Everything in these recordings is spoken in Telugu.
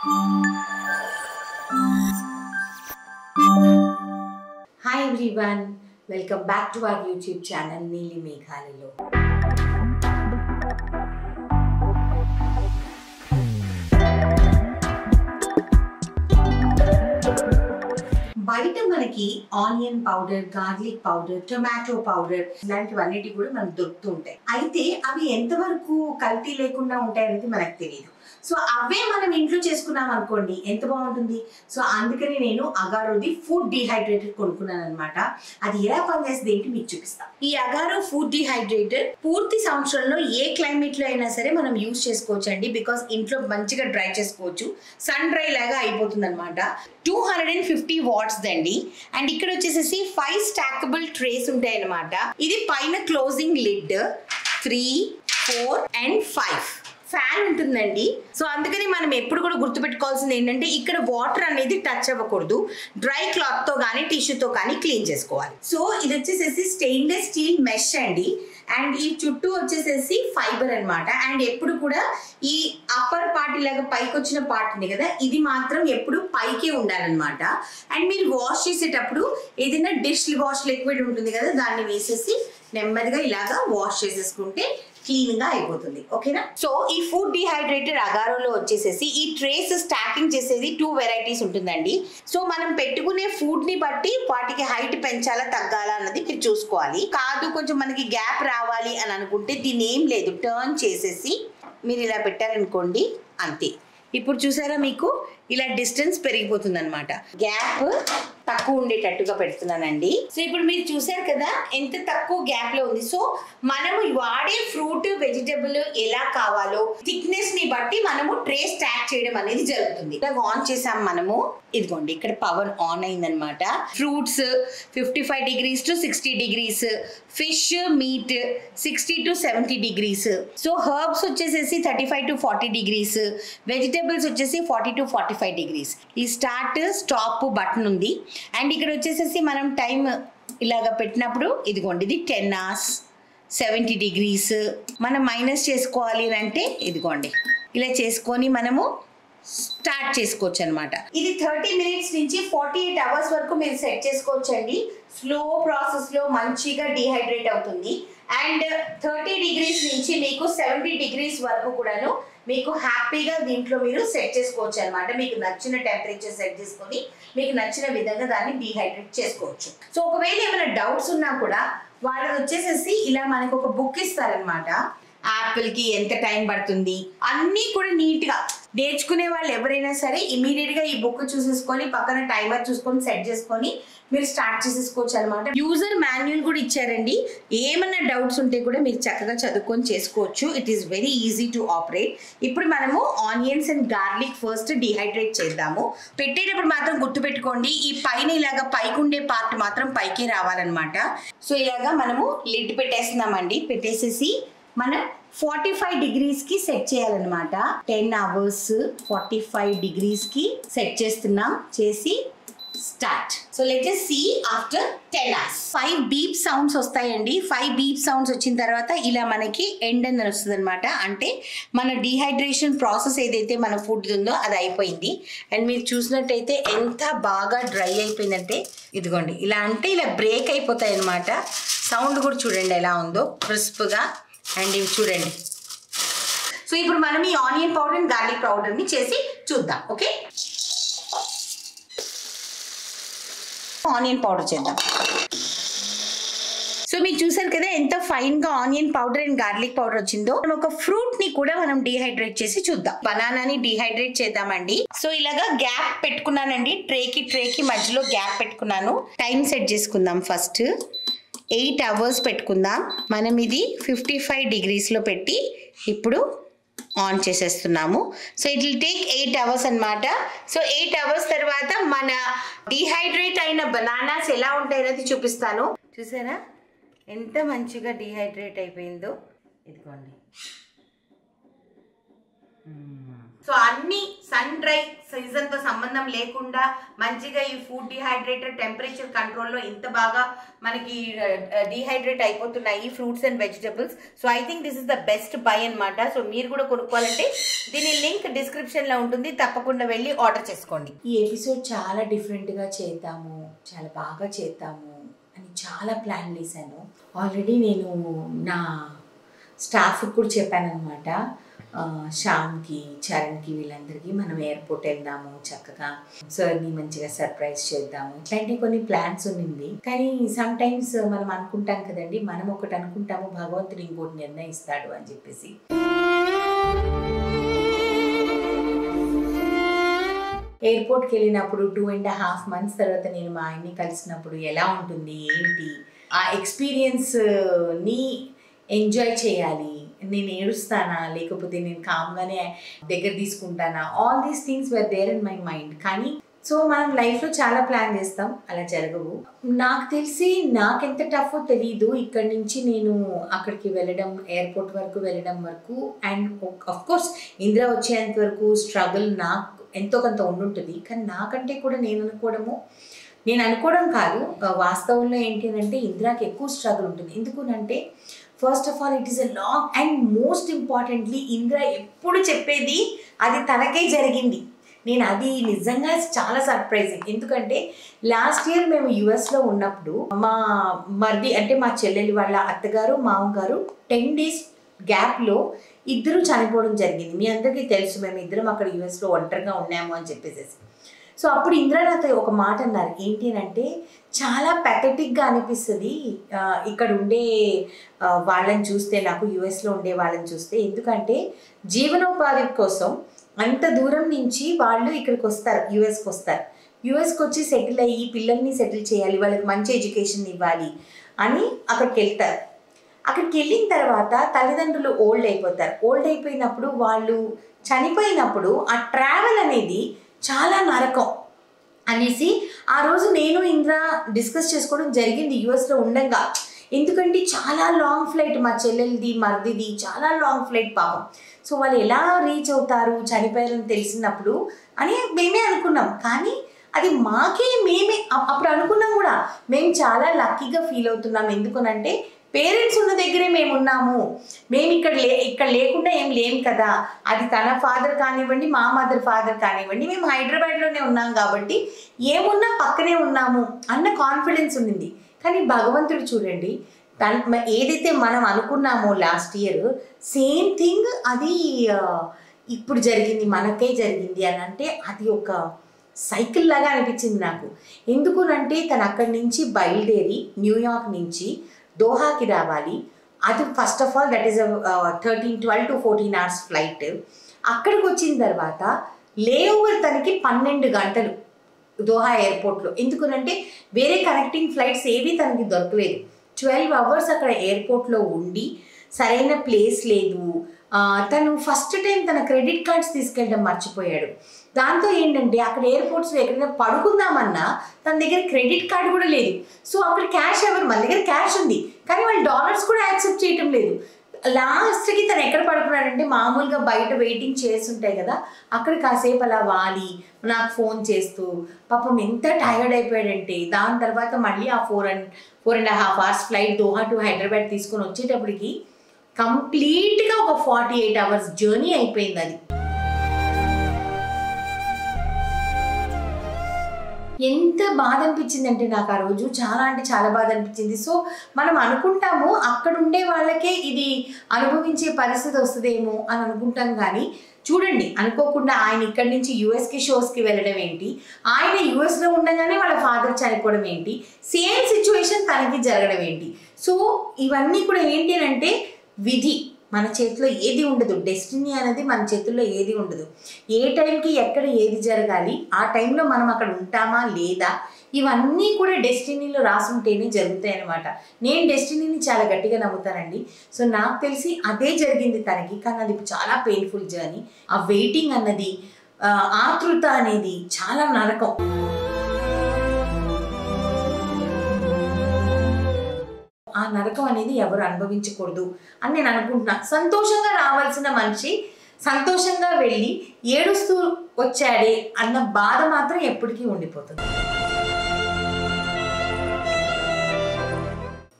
Hi everyone, welcome back to our YouTube channel Neeli Meghalilo. బయట మనకి onion powder, garlic powder, tomato powder ఇలాంటివన్నిటి కూడా మనకు దొరుకుతూ ఉంటాయి. అయితే అవి ఎంతవరకు కల్తీ లేకుండా ఉంటాయనేది మనకు తెలియదు. సో అవే మనం ఇంట్లో చేసుకున్నాం అనుకోండి ఎంత బాగుంటుంది. సో అందుకని నేను అగారోది ఫుడ్ డిహైడ్రేటర్ కొనుక్కున్నాను అనమాట. అది ఎలా పనిచేస్తుంది ఏంటి మీకు చూపిస్తాను. ఈ అగారో ఫుడ్ డిహైడ్రేటర్ పూర్తి సంవత్సరంలో ఏ క్లైమేట్ లో అయినా సరే మనం యూజ్ చేసుకోవచ్చు అండి. బికాస్ ఇంట్లో మంచిగా డ్రై చేసుకోవచ్చు, సన్ డ్రై లాగా అయిపోతుంది అనమాట. 250 వాట్స్ దండి. అండ్ ఇక్కడ వచ్చేసేసి 5 స్టాకబుల్ ట్రేస్ ఉంటాయి అనమాట. ఇది పైన క్లోజింగ్ లిడ్ 3, 4 and 5 ఫ్యాన్ ఉంటుందండి. సో అందుకని మనం ఎప్పుడు కూడా గుర్తుపెట్టుకోవాల్సింది ఏంటంటే ఇక్కడ వాటర్ అనేది టచ్ అవ్వకూడదు. డ్రై క్లాత్ తో కానీ టిష్యూతో కానీ క్లీన్ చేసుకోవాలి. సో ఇది వచ్చేసేసి స్టెయిన్లెస్ స్టీల్ మెష్ అండి. అండ్ ఈ చుట్టూ వచ్చేసేసి ఫైబర్ అనమాట. అండ్ ఎప్పుడు కూడా ఈ అప్పర్ పార్ట్ ఇలాగా పైకి వచ్చిన పార్ట్ ఉంది కదా, ఇది మాత్రం ఎప్పుడు పైకే ఉండాలన్నమాట. అండ్ మీరు వాష్ చేసేటప్పుడు ఏదైనా డిష్ వాష్ లిక్విడ్ ఉంటుంది కదా, దాన్ని వేసేసి నెమ్మదిగా ఇలాగా వాష్ చేసేసుకుంటే క్లీన్ గా అయిపోతుంది. ఓకేనా. సో ఈ ఫుడ్ డిహైడ్రేటర్ అగారోలో వచ్చేసేసి ఈ ట్రేస్ స్టాకింగ్ చేసేది 2 వెరైటీస్ ఉంటుందండి. సో మనం పెట్టుకునే ఫుడ్ ని బట్టి వాటికి హైట్ పెంచాలా తగ్గాలా అన్నది మీరు చూసుకోవాలి. కాదు కొంచెం మనకి గ్యాప్ రావాలి అని అనుకుంటే దీన్ని ఏం లేదు, టర్న్ చేసేసి మీరు ఇలా పెట్టారనుకోండి అంతే. ఇప్పుడు చూసారా మీకు ఇలా డిస్టెన్స్ పెరిగిపోతుంది అనమాట. గ్యాప్ తక్కువ ఉండేటట్టుగా పెడుతున్నానండి. సో ఇప్పుడు మీరు చూసారు కదా ఎంత తక్కువ గ్యాప్ లో ఉంది. సో మనము వాడే ఫ్రూట్ వెజిటబుల్ ఎలా కావాలో థిక్నెస్ ని బట్టి మనము ట్రే స్టాక్ చేయడం అనేది జరుగుతుంది. ఇలా ఆన్ చేసాం మనము, ఇదిగోండి ఇక్కడ పవర్ ఆన్ అయిందనమాట. Fruits 55 degrees to 60 degrees, fish meet 60 to 70 degrees. So herbs వచ్చేసేసి 35 to 40 degrees, వెజిటబుల్స్ వచ్చేసి 40 to 45 degrees. ఈ స్టార్ట్ స్టాప్ బటన్ ఉంది. అండ్ ఇక్కడ వచ్చేసేసి మనం టైం ఇలాగ పెట్టినప్పుడు ఇదిగోండి ఇది 10 hours 70 degrees. మనం మైనస్ చేసుకోవాలి అంటే ఇదిగోండి ఇలా చేసుకొని మనము స్టార్ట్ చేసుకోవచ్చు అనమాట. ఇది 30 minutes నుంచి 48 hours వరకు మీరు సెట్ చేసుకోవచ్చు అండి. స్లో ప్రాసెస్ లో మంచిగా డిహైడ్రేట్ అవుతుంది. అండ్ 30 degrees నుంచి మీకు 70 degrees వరకు కూడాను మీకు హ్యాపీగా దీంట్లో మీరు సెట్ చేసుకోవచ్చు అనమాట. మీకు నచ్చిన టెంపరేచర్ సెట్ చేసుకొని మీకు నచ్చిన విధంగా దాన్ని డిహైడ్రేట్ చేసుకోవచ్చు. సో ఒకవేళ ఏమైనా డౌట్స్ ఉన్నా కూడా వాళ్ళు వచ్చేసేసి ఇలా మనకు ఒక బుక్ ఇస్తారనమాట. యాపిల్ కి ఎంత టైం పడుతుంది అన్నీ కూడా నీట్ గా నేర్చుకునే వాళ్ళు ఎవరైనా సరే ఇమీడియట్ గా ఈ బుక్ చూసేసుకొని పక్కన టైమర్ చూసుకొని సెట్ చేసుకొని మీరు స్టార్ట్ చేసేసుకోవచ్చు అనమాట. యూజర్ మాన్యువల్ కూడా ఇచ్చారండి. ఏమన్నా డౌట్స్ ఉంటే కూడా మీరు చక్కగా చదువుకొని చేసుకోవచ్చు. It is very easy to operate. ఇప్పుడు మనము onions and garlic first dehydrate చేద్దాము. పెట్టేటప్పుడు మాత్రం గుర్తుపెట్టుకోండి ఈ పైన ఇలాగా పైకి ఉండే పార్ట్ మాత్రం పైకే రావాలన్నమాట. సో ఇలాగా మనము లిడ్ పెట్టేస్తున్నామండి. పెట్టేసేసి మనం 45 degrees కి సెట్ చేయాలన్నమాట. 10 hours 45 degrees కి సెట్ చేస్తున్నాం. చేసి start. So let us see after 10 hours. 5 beep sounds వస్తాయండి. 5 beep sounds వచ్చిన తర్వాత ఇలా మనకి ఎండ్ అని వస్తుంది అనమాట. అంటే మన డిహైడ్రేషన్ ప్రాసెస్ ఏదైతే మన ఫుడ్ ఉందో అది అయిపోయింది. అండ్ మీరు చూసినట్టయితే ఎంత బాగా డ్రై అయిపోయిందంటే ఇదిగోండి ఇలా అంటే ఇలా బ్రేక్ అయిపోతాయి అనమాట. సౌండ్ కూడా చూడండి ఎలా ఉందో క్రిస్ప్గా. అండ్ ఇవి చూడండి. సో ఇప్పుడు మనం ఈ onion powder and garlic powder ని చేసి చూద్దాం. ఓకే, ఆనియన్ పౌడర్ చేద్దాం. సో మీరు చూసారు కదా ఎంత ఫైన్ గా onion powder and garlic powder వచ్చిందో. ఒక ఫ్రూట్ ని కూడా మనం డిహైడ్రేట్ చేసి చూద్దాం. బనానాని డిహైడ్రేట్ చేద్దామండి. సో ఇలాగా గ్యాప్ పెట్టుకున్నానండి. ట్రేకి మధ్యలో గ్యాప్ పెట్టుకున్నాను. టైం సెట్ చేసుకుందాం. ఫస్ట్ 8 hours పెట్టుకుందాం. మనం ఇది 55 degrees లో పెట్టి ఇప్పుడు ఆన్ చేసేస్తున్నాము. So it will take 8 hours అనమాట. సో 8 hours తర్వాత మన డిహైడ్రేట్ అయిన బనానాస్ ఎలా ఉంటాయనేది చూపిస్తాను. చూసారా ఎంత మంచిగా డిహైడ్రేట్ అయిపోయిందో. ఇదిగోండి సో అన్ని సన్ డ్రై సీజన్తో సంబంధం లేకుండా మంచిగా ఈ ఫుడ్ డిహైడ్రేటెడ్ టెంపరేచర్ కంట్రోల్లో ఇంత బాగా మనకి డిహైడ్రేట్ అయిపోతున్నాయి fruits and vegetables. So I think this is the best by అనమాట. సో మీరు కూడా కొనుక్కోవాలంటే దీని లింక్ డిస్క్రిప్షన్లో ఉంటుంది, తప్పకుండా వెళ్ళి ఆర్డర్ చేసుకోండి. ఈ ఎపిసోడ్ చాలా డిఫరెంట్గా చేద్దాము, చాలా బాగా చేద్దాము అని చాలా ప్లాన్ వేసాను. ఆల్రెడీ నేను నా స్టాఫ్కి కూడా చెప్పాను అనమాట, శ్యామ్కి, చరణ్కి, వీళ్ళందరికీ మనం ఎయిర్పోర్ట్ వెళ్దాము, చక్కగా సార్ని మంచిగా సర్ప్రైజ్ చేద్దాము, ఇట్లాంటి కొన్ని ప్లాన్స్ ఉన్నింది. కానీ సమ్ టైమ్స్ మనం అనుకుంటాం కదండి, మనం ఒకటి అనుకుంటాము, భగవంతుడు ఇంకోటి నిర్ణయిస్తాడు అని చెప్పేసి. ఎయిర్పోర్ట్కి వెళ్ళినప్పుడు 2.5 months తర్వాత నేను మా ఆయన్ని కలిసినప్పుడు ఎలా ఉంటుంది ఏంటి ఆ ఎక్స్పీరియన్స్ని ఎంజాయ్ చేయాలి. నేను ఏడుస్తానా లేకపోతే నేను కామ్గానే దగ్గర తీసుకుంటానా, all these things were there in my mind. కానీ సో మనం లైఫ్లో చాలా ప్లాన్ చేస్తాం, అలా జరగవు. నాకు తెలిసి నాకెంత టఫ్ తెలీదు ఇక్కడి నుంచి నేను అక్కడికి వెళ్ళడం, ఎయిర్పోర్ట్ వరకు వెళ్ళడం వరకు. అండ్ ఆఫ్ కోర్స్ ఇందిరా వచ్చేంత వరకు స్ట్రగుల్ నాకు ఎంతో కొంత ఉండుంటుంది. కానీ నాకంటే కూడా నేను అనుకోవడం కాదు, వాస్తవంలో ఏంటి అంటే ఇందిరాకి ఎక్కువ స్ట్రగుల్ ఉంటుంది. ఎందుకునంటే first of all it is a long and most importantly Indira ఎప్పుడు చెప్పేది అది తనకే జరిగింది. నేను అది నిజంగా చాలా సర్ప్రైజింగ్. ఎందుకంటే లాస్ట్ ఇయర్ మేము యుఎస్లో ఉన్నప్పుడు మా మరిది అంటే మా చెల్లెలి వాళ్ళ అత్తగారు మామగారు 10 days గ్యాప్లో ఇద్దరు చనిపోవడం జరిగింది. మీ అందరికీ తెలుసు, మేము ఇద్దరం అక్కడ యుఎస్లో ఒంటరిగా ఉన్నాము అని చెప్పేసి. సో అప్పుడు ఇందిరా నాతో ఒక మాట అన్నారు, ఏంటి అంటే చాలా ప్యాథెటిక్గా అనిపిస్తుంది ఇక్కడ ఉండే వాళ్ళని చూస్తే, నాకు యుఎస్లో ఉండే వాళ్ళని చూస్తే. ఎందుకంటే జీవనోపాధి కోసం అంత దూరం నుంచి వాళ్ళు ఇక్కడికి వస్తారు, యుఎస్కి వస్తారు. యుఎస్కి వచ్చి సెటిల్ అయ్యి పిల్లల్ని సెటిల్ చేయాలి, వాళ్ళకి మంచి ఎడ్యుకేషన్ ఇవ్వాలి అని అక్కడికి వెళ్తారు. అక్కడికి వెళ్ళిన తర్వాత తల్లిదండ్రులు ఓల్డ్ అయిపోతారు. ఓల్డ్ అయిపోయినప్పుడు వాళ్ళు చనిపోయినప్పుడు ఆ ట్రావెల్ అనేది చాలా నరకం అనేసి ఆ రోజు నేను ఇంద్ర డిస్కస్ చేసుకోవడం జరిగింది యుఎస్లో ఉండగా. ఎందుకంటే చాలా లాంగ్ ఫ్లైట్, మా చెల్లెలది మరిదిది చాలా లాంగ్ ఫ్లైట్ పాపం. సో వాళ్ళు ఎలా రీచ్ అవుతారు చనిపోయారని తెలిసినప్పుడు అని మేమే అనుకున్నాం. కానీ అది మేమే అప్పుడు అనుకున్నాం కూడా, మేము చాలా లక్కీగా ఫీల్ అవుతున్నాం. ఎందుకనంటే పేరెంట్స్ ఉన్న దగ్గరే మేము ఉన్నాము, మేము ఇక్కడ లేకుండా ఏం లేం కదా. అది తన ఫాదర్ కానివ్వండి, మా మదర్ ఫాదర్ కానివ్వండి, మేము హైదరాబాద్లోనే ఉన్నాం కాబట్టి ఏమున్నా పక్కనే ఉన్నాము అన్న కాన్ఫిడెన్స్ ఉండింది. కానీ భగవంతుడు చూడండి, ఏదైతే మనం అనుకున్నామో లాస్ట్ ఇయర్ సేమ్ థింగ్ అది ఇప్పుడు జరిగింది, మనకే జరిగింది అని అంటే అది ఒక సైకిల్ లాగా అనిపించింది నాకు. ఎందుకునంటే తను అక్కడి నుంచి బయలుదేరి న్యూయార్క్ నుంచి దోహాకి రావాలి. అది first of all that is 12 to 14 hours flight. అక్కడికి వచ్చిన తర్వాత లేఓవర్ తనకి 12 గంటలు దోహా ఎయిర్పోర్ట్లో. ఎందుకనంటే వేరే కనెక్టింగ్ ఫ్లైట్స్ ఏవి తనకి దొరకలేదు. 12 hours అక్కడ ఎయిర్పోర్ట్లో ఉండి సరైన ప్లేస్ లేదు. తను ఫస్ట్ టైం తన క్రెడిట్ కార్డ్స్ తీసుకెళ్ళడం మర్చిపోయాడు. దాంతో ఏంటంటే అక్కడ ఎయిర్పోర్ట్స్లో ఎక్కడైనా పడుకుందామన్నా తన దగ్గర క్రెడిట్ కార్డు కూడా లేదు. సో అక్కడ క్యాష్ మన దగ్గర క్యాష్ ఉంది, కానీ వాళ్ళు డాలర్స్ కూడా యాక్సెప్ట్ చేయటం లేదు. లాస్ట్కి తను ఎక్కడ పడుకున్నాడంటే మామూలుగా బయట వెయిటింగ్ చైర్స్ ఉంటాయి కదా, అక్కడ కాసేపు అలా వాలి నాకు ఫోన్ చేస్తూ పాపం ఎంత టైర్డ్ అయిపోయాడంటే. దాని తర్వాత మళ్ళీ ఆ 4.5 hours flight Doha to Hyderabad తీసుకొని వచ్చేటప్పటికి కంప్లీట్గా ఒక 48 hours జర్నీ అయిపోయింది. అది ఎంత బాధ అనిపించింది అంటే నాకు ఆ రోజు చాలా అంటే చాలా బాధ అనిపించింది. సో మనం అనుకుంటాము అక్కడ ఉండే వాళ్ళకే ఇది అనుభవించే పరిస్థితి వస్తుందేమో అని అనుకుంటాం. కానీ చూడండి, అనుకోకుండా ఆయన ఇక్కడి నుంచి యుఎస్కి షోస్కి వెళ్ళడం ఏంటి, ఆయన యుఎస్లో ఉండగానే వాళ్ళ ఫాదర్ చనిపోవడం ఏంటి, సేమ్ సిచ్యువేషన్ తనకి జరగడం ఏంటి. సో ఇవన్నీ కూడా ఏంటి అంటే విధి, మన చేతిలో ఏది ఉండదు. డెస్టినీ అనేది మన చేతుల్లో ఏది ఉండదు. ఏ టైంకి ఎక్కడ ఏది జరగాలి, ఆ టైంలో మనం అక్కడ ఉంటామా లేదా, ఇవన్నీ కూడా డెస్టినీలో రాసుంటేనే జరుగుతాయి అన్నమాట. నేను డెస్టినీని చాలా గట్టిగా నమ్ముతానండి. సో నాకు తెలిసి అదే జరిగింది తనకి. కానీ అది చాలా పెయిన్ఫుల్ జర్నీ. ఆ వెయిటింగ్ అన్నది, ఆతృత అనేది చాలా నరకం. ఆ నరకం అనేది ఎవరు అనుభవించకూడదు అని నేను అనుకుంటున్నా. సంతోషంగా రావాల్సిన మనిషి సంతోషంగా వెళ్ళి ఏడుస్తూ వచ్చాడే అన్న బాధ మాత్రం ఎప్పటికీ ఉండిపోతుంది.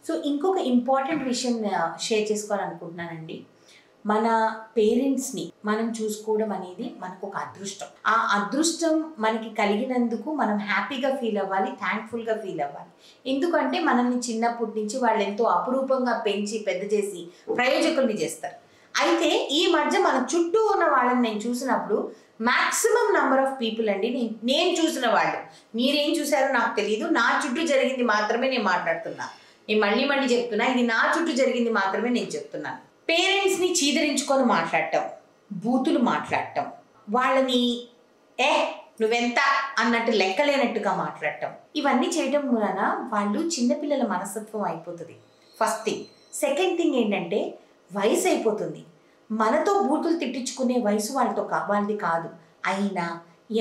సో ఇంకొక ఇంపార్టెంట్ విషయం షేర్ చేసుకోవాలనుకుంటున్నానండి. మన పేరెంట్స్ని మనం చూసుకోవడం అనేది మనకు ఒక అదృష్టం. ఆ అదృష్టం మనకి కలిగినందుకు మనం హ్యాపీగా ఫీల్ అవ్వాలి, థ్యాంక్ఫుల్గా ఫీల్ అవ్వాలి. ఎందుకంటే మనల్ని చిన్నప్పటి నుంచి వాళ్ళు ఎంతో అపురూపంగా పెంచి పెద్ద చేసి ప్రయోజకుల్ని చేస్తారు. అయితే ఈ మధ్య మన చుట్టూ ఉన్న వాళ్ళని నేను చూసినప్పుడు మ్యాక్సిమం నెంబర్ ఆఫ్ పీపుల్ అండి, నేను చూసిన వాళ్ళు, మీరేం చూసారో నాకు తెలియదు, నా చుట్టూ జరిగింది మాత్రమే నేను మాట్లాడుతున్నా. నేను మళ్ళీ మళ్ళీ చెప్తున్నా, ఇది నా చుట్టూ జరిగింది మాత్రమే నేను చెప్తున్నాను. పేరెంట్స్ని చీదరించుకొని మాట్లాడటం, బూతులు మాట్లాడటం, వాళ్ళని నువ్వెంత అన్నట్టు లెక్కలేనట్టుగా మాట్లాడటం, ఇవన్నీ చేయటం వలన వాళ్ళు చిన్నపిల్లల మనస్తత్వం అయిపోతుంది. First thing. సెకండ్ థింగ్ ఏంటంటే వయసు అయిపోతుంది. మనతో బూతులు తిట్టించుకునే వయసు వాళ్ళది కాదు. అయినా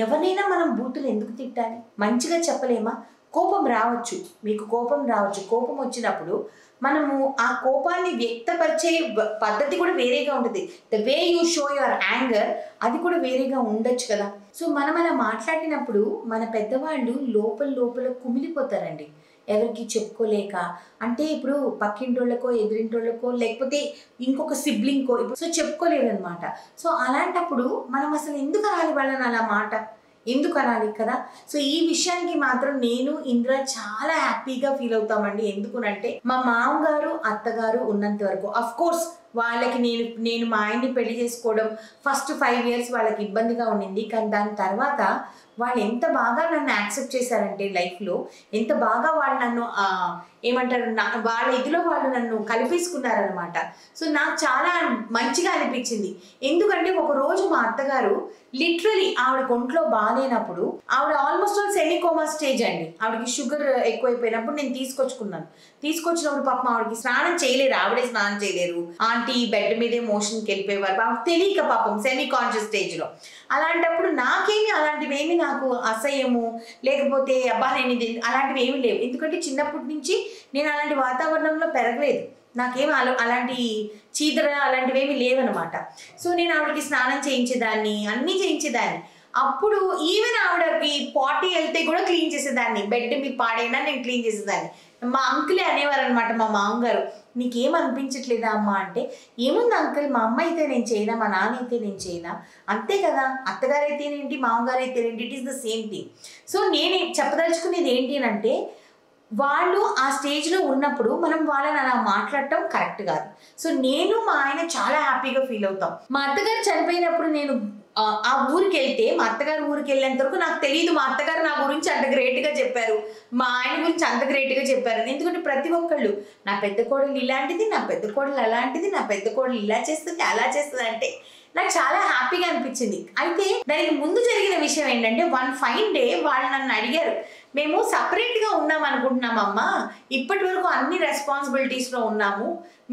ఎవరైనా మనం బూతులు ఎందుకు తిట్టాలి? మంచిగా చెప్పలేమా? కోపం రావచ్చు, మీకు కోపం రావచ్చు. కోపం వచ్చినప్పుడు మనము ఆ కోపాన్ని వ్యక్తపరిచే పద్ధతి కూడా వేరేగా ఉంటుంది. The way you show your anger అది కూడా వేరేగా ఉండొచ్చు కదా. సో మనం అలా మాట్లాడినప్పుడు మన పెద్దవాళ్ళు లోపల కుమిలిపోతారండి, ఎవరికి చెప్పుకోలేక. అంటే ఇప్పుడు పక్కింటోళ్ళకో ఎదురింటోళ్ళకో లేకపోతే ఇంకొక సిబ్లింగ్కో సో చెప్పుకోలేదన్నమాట. సో అలాంటప్పుడు మనం అసలు ఎందుకు అనాలి వాళ్ళని అలా మాట, ఎందుకు అనాలి కదా. సో ఈ విషయానికి మాత్రం నేను ఇంద్ర చాలా హ్యాపీగా ఫీల్ అవుతామండి. ఎందుకునంటే మా మామగారు అత్తగారు ఉన్నంత వరకు అఫ్ కోర్స్ వాళ్ళకి నేను మా ఆయన్ని పెళ్లి చేసుకోవడం ఫస్ట్ 5 years వాళ్ళకి ఇబ్బందిగా ఉండింది. కానీ దాని తర్వాత వాళ్ళు ఎంత బాగా నన్ను యాక్సెప్ట్ చేశారంటే లైఫ్లో, ఎంత బాగా వాళ్ళు నన్ను ఏమంటారు వాళ్ళ ఇదిలో వాళ్ళు నన్ను కలిపేసుకున్నారనమాట. సో నాకు చాలా మంచిగా అనిపించింది. ఎందుకంటే ఒకరోజు మా అత్తగారు లిటరలీ ఆవిడ ఒంట్లో బాగాలేనప్పుడు, ఆవిడ ఆల్మోస్ట్ ఆల్ సెమీకోమా స్టేజ్ అండి, ఆవిడకి షుగర్ ఎక్కువైపోయినప్పుడు నేను తీసుకొచ్చినప్పుడు పాపం ఆవిడకి స్నానం చేయలేరు, ఆవిడే స్నానం చేయలేరు. ఆంటీ బెడ్ మీదే మోషన్కి వెళ్ళిపోయేవారు, ఆవిడ తెలియక పాపం సెమీ కాన్షియస్ స్టేజ్లో. అలాంటప్పుడు నాకేమి అలాంటివేమి నాకు అసహ్యము లేకపోతే అబ్బా నేను ఇది అలాంటివి ఏమి లేవు. ఎందుకంటే చిన్నప్పటి నుంచి నేను అలాంటి వాతావరణంలో పెరగలేదు, నాకేం అలాంటి చీదర అలాంటివి ఏమి లేవన్నమాట. సో నేను ఆవిడకి స్నానం చేయించేదాన్ని, అన్నీ చేయించేదాన్ని. అప్పుడు ఈవెన్ ఆవిడకి పార్టీ వెళ్తే కూడా క్లీన్ చేసేదాన్ని, బెడ్ మీ పాడైనా నేను క్లీన్ చేసేదాన్ని. మా అంకులే అనేవారు అనమాట, మా మామగారు, నీకేం అనిపించట్లేదా అమ్మా అంటే, ఏముంది అంకుల్, మా అమ్మ అయితే నేను చేయనా, మా నాన్న అయితే నేను చేయనా, అంతే కదా, అత్తగారు అయితేనేంటి మామగారు అయితేనేంటి, it is the same thing. So నేను చెప్పదలుచుకునేది ఏంటి అంటే, వాళ్ళు ఆ స్టేజ్లో ఉన్నప్పుడు మనం వాళ్ళని అలా మాట్లాడటం కరెక్ట్ కాదు. సో నేను మా ఆయన చాలా హ్యాపీగా ఫీల్ అవుతాం. మా అత్తగారు చనిపోయినప్పుడు నేను ఆ ఊరికి వెళ్తే, మా అత్తగారు ఊరికి వెళ్ళేంత వరకు నాకు తెలియదు మా అత్తగారు నా గురించి అంత గ్రేట్గా చెప్పారు, మా ఆయన గురించి అంత గ్రేట్గా చెప్పారు. ఎందుకంటే ప్రతి ఒక్కళ్ళు నా పెద్ద కోడలు ఇలాంటిది, నా పెద్ద కోడలు అలాంటిది, నా పెద్ద కోడలు ఇలా చేస్తుంది అలా చేస్తుంది అంటే నాకు చాలా హ్యాపీగా అనిపించింది. అయితే దానికి ముందు జరిగిన విషయం ఏంటంటే, వన్ ఫైన్ డే వాళ్ళు నన్ను అడిగారు, మేము సపరేట్గా ఉన్నాం అనుకుంటున్నామమ్మా, ఇప్పటి వరకు అన్ని రెస్పాన్సిబిలిటీస్లో ఉన్నాము,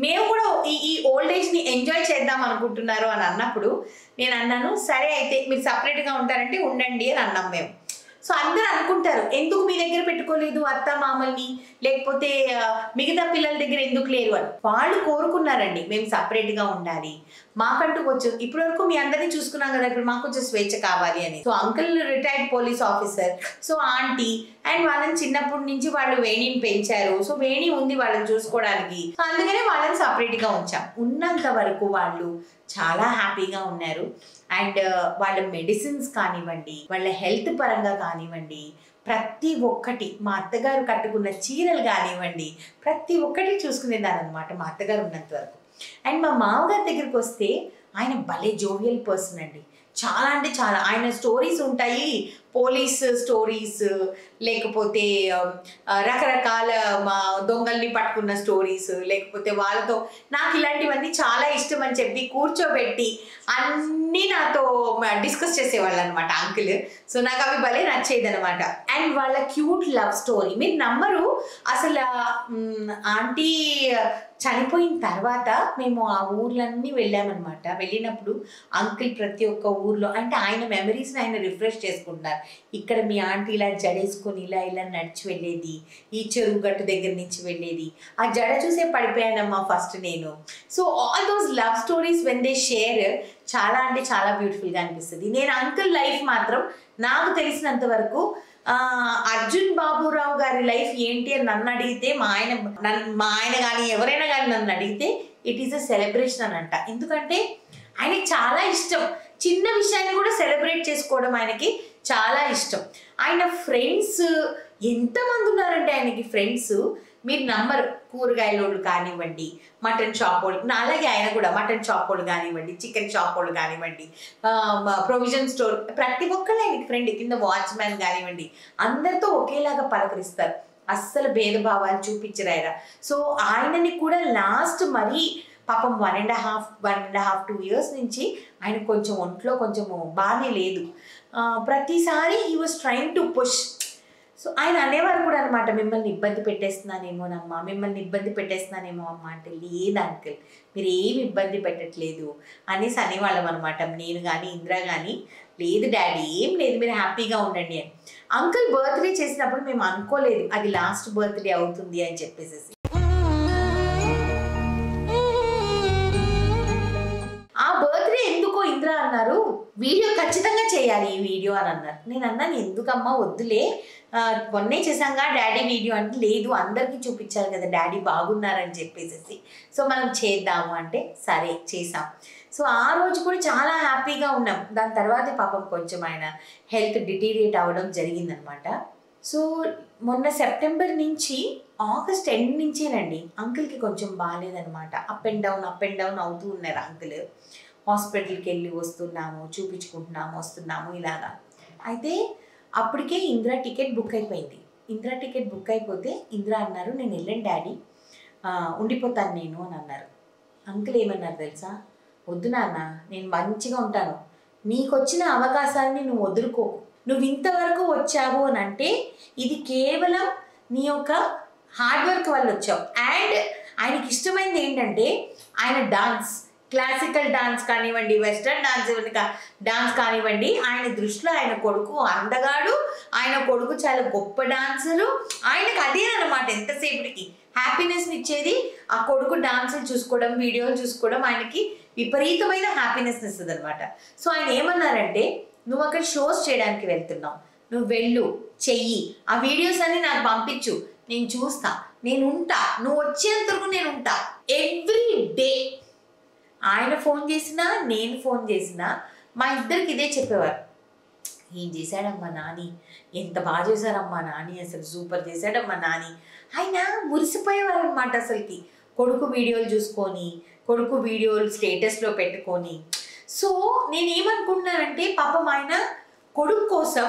మేము కూడా ఈ ఓల్డ్ ఏజ్ని ఎంజాయ్ చేద్దాం అనుకుంటున్నారు అని అన్నప్పుడు నేను అన్నాను, సరే అయితే మీరు సపరేట్గా ఉంటారంటే ఉండండి అని అన్నాం మేము. సో అందరూ అనుకుంటారు, ఎందుకు మీ దగ్గర పెట్టుకోలేదు అత్త మామల్ని, లేకపోతే మిగతా పిల్లల దగ్గర ఎందుకు లేరు అని. వాళ్ళు కోరుకున్నారండి మేము సపరేట్గా ఉండాలి, మాకంటూ కొంచెం ఇప్పటి వరకు మీ అందరినీ చూసుకున్నాం కదా, ఇప్పుడు మాకు కొంచెం స్వేచ్ఛ కావాలి అని. So uncle retired police officer, so aunty and వాళ్ళని చిన్నప్పటి నుంచి వాళ్ళు వేణిని పెంచారు, సో వేణి ఉంది వాళ్ళని చూసుకోవడానికి, సో అందుకనే వాళ్ళని సపరేట్గా ఉంచాం. ఉన్నంత వరకు వాళ్ళు చాలా హ్యాపీగా ఉన్నారు. అండ్ వాళ్ళ మెడిసిన్స్ కానివ్వండి, వాళ్ళ హెల్త్ పరంగా కానివ్వండి, ప్రతి ఒక్కటి, మా అత్తగారు కట్టుకున్న చీరలు కానివ్వండి, ప్రతి ఒక్కటి చూసుకునేదాన్ని అనమాట మా అత్తగారు ఉన్నంత వరకు. అండ్ మా మామగారి దగ్గరికి వస్తే ఆయన భలే జోవియల్ పర్సన్ అండి, చాలా అంటే చాలా. ఆయన స్టోరీస్ ఉంటాయి, పోలీస్ స్టోరీస్, లేకపోతే రకరకాల దొంగల్ని పట్టుకున్న స్టోరీస్, లేకపోతే వాళ్ళతో నాకు ఇలాంటివన్నీ చాలా ఇష్టం అని చెప్పి కూర్చోబెట్టి అన్నీ నాతో డిస్కస్ చేసేవాళ్ళు అనమాట అంకుల్. సో నాకు అవి భలే నచ్చేది అనమాట. అండ్ వాళ్ళ క్యూట్ లవ్ స్టోరీ మీరు నమ్మరు, అసలు ఆంటీ చనిపోయిన తర్వాత మేము ఆ ఊర్లన్నీ వెళ్ళామన్నమాట. వెళ్ళినప్పుడు అంకుల్ ప్రతి ఒక్క ఊర్లో అంటే ఆయన మెమరీస్ని ఆయన రిఫ్రెష్ చేసుకుంటున్నారు. ఇక్కడ మీ ఆంటీ ఇలా జడేసుకొని ఇలా ఇలా నడిచి వెళ్ళేది, ఈ చెరువు గట్టు దగ్గర నుంచి వెళ్ళేది, ఆ జడ చూసే పడిపోయానమ్మా ఫస్ట్ నేను. So all those love stories when they share చాలా అంటే చాలా బ్యూటిఫుల్గా అనిపిస్తుంది. నేను అంకుల్ లైఫ్ మాత్రం నాకు తెలిసినంత వరకు అర్జున్ బాబురావు గారి లైఫ్ ఏంటి అని నన్ను అడిగితే, మా ఆయన కానీ ఎవరైనా కానీ నన్ను అడిగితే ఇట్ ఈస్ అ సెలబ్రేషన్ అని అంట. ఎందుకంటే ఆయనకి చాలా ఇష్టం చిన్న విషయాన్ని కూడా సెలబ్రేట్ చేసుకోవడం, ఆయనకి చాలా ఇష్టం. ఆయన ఫ్రెండ్స్ ఎంతమంది ఉన్నారంటే ఆయనకి ఫ్రెండ్స్ మీరు నమ్మరు. కూరగాయలోళ్ళు కానివ్వండి, మటన్ షాప్ వాళ్ళు, అలాగే ఆయన కూడా మటన్ షాప్ వాళ్ళు కానివ్వండి, చికెన్ షాప్ వాళ్ళు కానివ్వండి, ప్రొవిజన్ స్టోర్, ప్రతి ఒక్కళ్ళు ఆయనకి ఫ్రెండ్, కింద వాచ్మ్యాన్ కానివ్వండి, అందరితో ఒకేలాగా పలకరిస్తారు. అస్సలు భేదభావాలు చూపించరు ఆయన. సో ఆయనని కూడా లాస్ట్ మరీ పాపం 1.5 2 years నుంచి ఆయన కొంచెం ఒంట్లో కొంచెము బాగానే లేదు. ప్రతిసారి he was trying to push. So ఆయన అనేవారు కూడా అనమాట, మిమ్మల్ని ఇబ్బంది పెట్టేస్తున్నానేమోనమ్మా, మిమ్మల్ని ఇబ్బంది పెట్టేస్తున్నానేమో అమ్మ అంటే, లేదు అంకుల్ మీరు ఏమి ఇబ్బంది పెట్టట్లేదు అనేసి అనేవాళ్ళం అనమాట. నేను కానీ ఇందిరా కానీ, లేదు డాడీ ఏం లేదు మీరు హ్యాపీగా ఉండండి అని. అంకుల్ బర్త్డే చేసినప్పుడు మేము అనుకోలేదు అది లాస్ట్ బర్త్డే అవుతుంది అని చెప్పేసి. ఆ బర్త్డే ఎందుకో ఇందిరా అన్నారు, వీడియో ఖచ్చితంగా చేయాలి ఈ వీడియో అని అన్నారు. నేను అన్నాను ఎందుకమ్మా వద్దులే, మొన్నే చేసాంగా డాడీ వీడియో అంటే, లేదు అందరికీ చూపించారు కదా డాడీ బాగున్నారని చెప్పేసి, సో మనం చేద్దాము అంటే సరే చేసాం. సో ఆ రోజు కూడా చాలా హ్యాపీగా ఉన్నాం. దాని తర్వాత పాపం కొంచెం ఆయన హెల్త్ డిటీరియేట్ అవ్వడం జరిగిందనమాట. సో మొన్న సెప్టెంబర్ నుంచి ఆగస్ట్ ఎండ్ నుంచేనండి అంకుల్కి కొంచెం బాగాలేదనమాట. అప్ అండ్ డౌన్ అవుతూ ఉన్నారు అంకుల్. హాస్పిటల్కి వెళ్ళి వస్తున్నాము, చూపించుకుంటున్నాము, వస్తున్నాము ఇలాగా. అయితే అప్పటికే ఇందిరా టికెట్ బుక్ అయిపోయింది. ఇందిరా టికెట్ బుక్ అయిపోతే ఇందిరా అన్నారు, నేను వెళ్ళండి డాడీ ఉండిపోతాను నేను అని అన్నారు. అంకుల్ ఏమన్నారు తెలుసా, వద్దు నాన్న నేను మంచిగా ఉంటాను, నీకు వచ్చిన అవకాశాన్ని నువ్వు వదులుకోకు, నువ్వు ఇంతవరకు వచ్చావు అని అంటే ఇది కేవలం నీ యొక్క హార్డ్ వర్క్ వల్ల వచ్చావు. అండ్ ఆయనకి ఇష్టమైనది ఏంటంటే ఆయన డాన్స్, క్లాసికల్ డాన్స్ కానివ్వండి, వెస్టర్న్ డాన్స్ కానివ్వండి, ఆయన దృష్టిలో ఆయన కొడుకు అందగాడు, ఆయన కొడుకు చాలా గొప్ప డాన్సరు. ఆయనకు అదేనమాట ఎంతసేపటికి హ్యాపీనెస్ని ఇచ్చేది ఆ కొడుకు డాన్సులు చూసుకోవడం, వీడియోలు చూసుకోవడం ఆయనకి విపరీతమైన హ్యాపీనెస్ని ఇస్తుంది అనమాట. సో ఆయన ఏమన్నారంటే, నువ్వు అక్కడ షోస్ చేయడానికి వెళ్తున్నావు, నువ్వు వెళ్ళు చెయ్యి, ఆ వీడియోస్ అన్ని నాకు పంపించు, నేను చూస్తా, నేను ఉంటా, నువ్వు వచ్చేంత వరకు నేను ఉంటా. ఎవ్రీ డే ఆయన ఫోన్ చేసినా నేను ఫోన్ చేసినా మా ఇద్దరికి ఇదే చెప్పేవారు, ఏం చేశాడమ్మా నాని, ఎంత బాగా చేశారమ్మా నాని, అసలు సూపర్ చేశాడమ్మా నాని. ఆయన మురిసిపోయేవారు అనమాట అసలుకి, కొడుకు వీడియోలు చూసుకొని, కొడుకు వీడియోలు స్టేటస్లో పెట్టుకొని. సో నేనేమనుకుంటున్నానంటే పాపం ఆయన కొడుకు కోసం